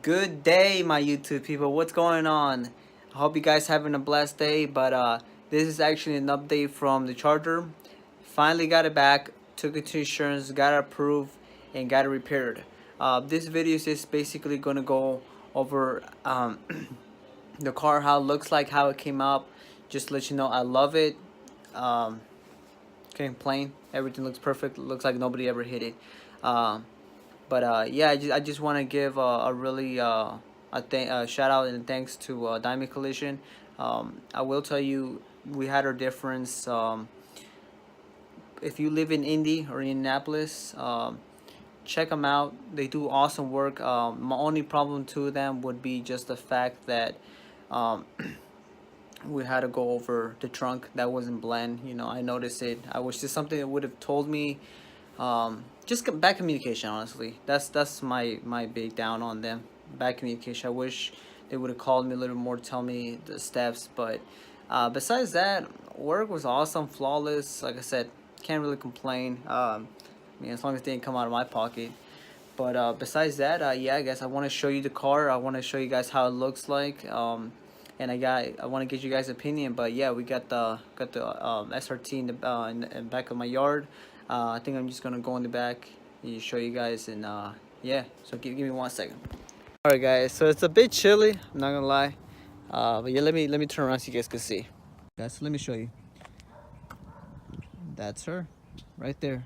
Good day, my YouTube people. What's going on? I hope you guys having a blessed day. But this is actually an update from the Charger. Finally got it back. Took it to insurance, got it approved, and got it repaired. This video is just basically gonna go over the car, how it looks like, how it came out. Just to let you know, I love it. Can't complain. Everything looks perfect. Looks like nobody ever hit it. Yeah, I just want to give a really shout out and thanks to Diamond Collision. I will tell you, we had our difference. If you live in Indy or Indianapolis, check them out. They do awesome work. My only problem to them would be just the fact that we had to go over the trunk that wasn't blend. I noticed it. I wish there's something that would have told me. Just bad communication, honestly. That's my big down on them. Bad communication. I wish they would have called me a little more to tell me the steps. But besides that, work was awesome, flawless. Like I said, can't really complain. As long as it didn't come out of my pocket. But besides that, yeah, I guess I want to show you the car. I want to show you guys how it looks like. And I want to get you guys' opinion. But yeah, we got the SRT in the back of my yard. I think I'm just gonna go in the back and show you guys, and yeah, so give me 1 second. All right, guys, so it's a bit chilly, I'm not gonna lie, but yeah, let me turn around so you guys can see. Guys, so let me show you. That's her right there.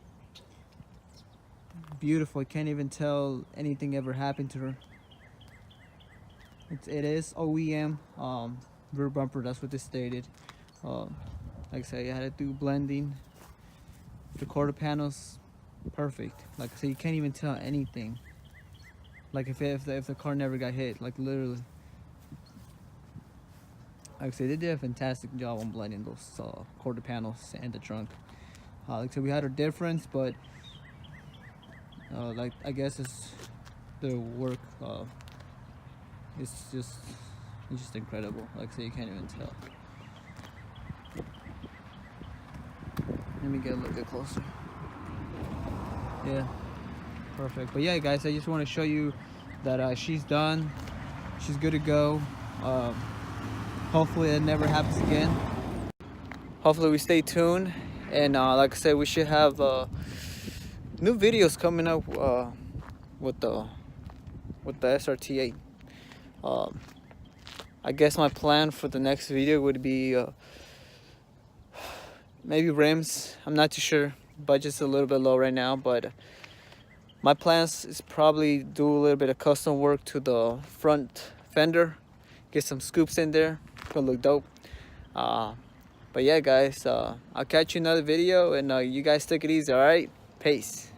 Beautiful. I can't even tell anything ever happened to her. It is OEM rear bumper. That's what they stated. Like I said, you had to do blending. The quarter panels, perfect. Like I said, you can't even tell anything. Like if the car never got hit, like literally. Like I said, they did a fantastic job on blending those quarter panels and the trunk. Like I said, we had a difference, but like I guess it's the work. It's just incredible. Like I said, you can't even tell. Let me get a little bit closer. Yeah, perfect. But yeah, guys, I just want to show you that she's done. She's good to go. Hopefully it never happens again. Hopefully we stay tuned. And like I said, we should have new videos coming up with the SRT8. I guess my plan for the next video would be maybe rims. I'm not too sure. Budget's a little bit low right now, but my plans is probably do a little bit of custom work to the front fender, get some scoops in there. Gonna look dope. But yeah, guys, I'll catch you in another video, and you guys take it easy. All right, peace.